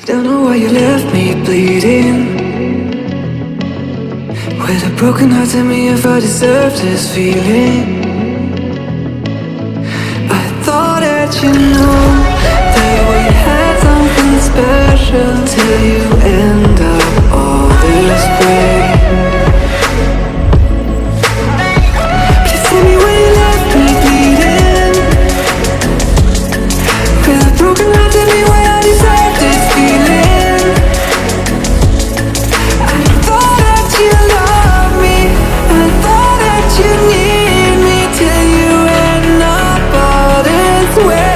Don't know why you left me bleeding. With a broken heart, tell me if I deserve this feeling. I thought that you knew that we had something special till you end up all this way. Please tell me why you left me bleeding. With a broken heart, tell me why I deserve this feeling. I thought that you loved me, I thought that you need me till you end up all this way.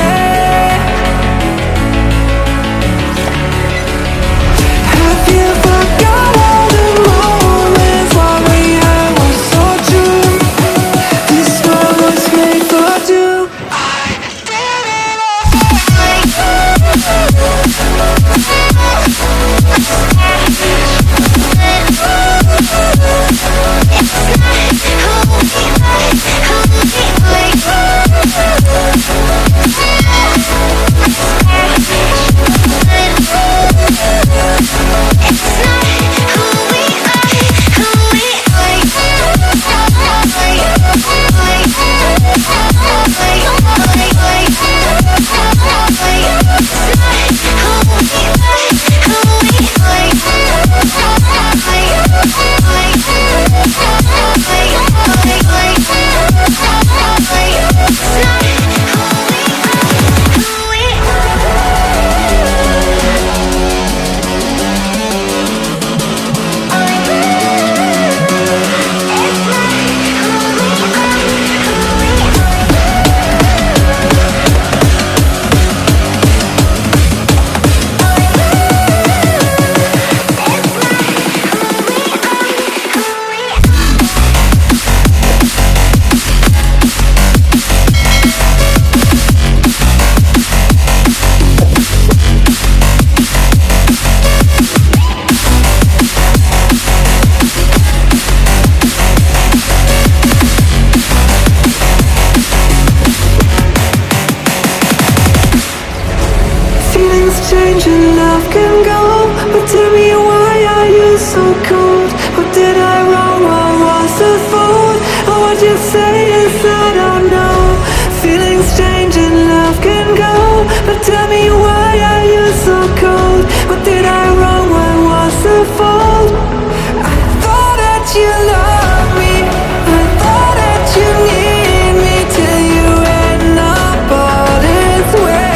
Have you forgot all the moments while we had was so true? This world was made for two. Change and love can go, but tell me why are you so cold? What did I wrong? What was the fault? Or what you say is I don't know. Feelings change and love can go, but tell me why are you so cold? What did I wrong? What was the fault? I thought that you loved me, I thought that you need me till you end up all this way.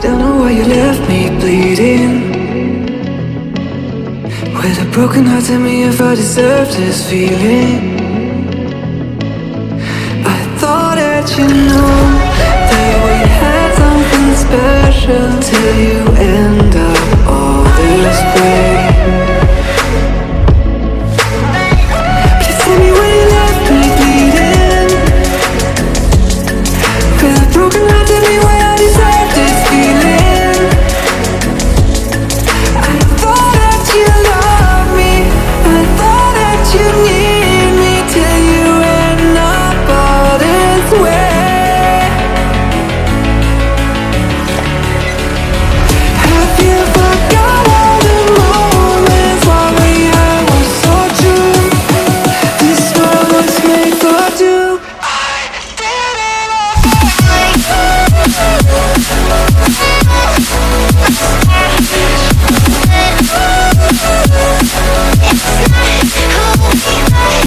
Don't know why you left me bleeding. With a broken heart, tell me if I deserve this feeling. I thought that you knew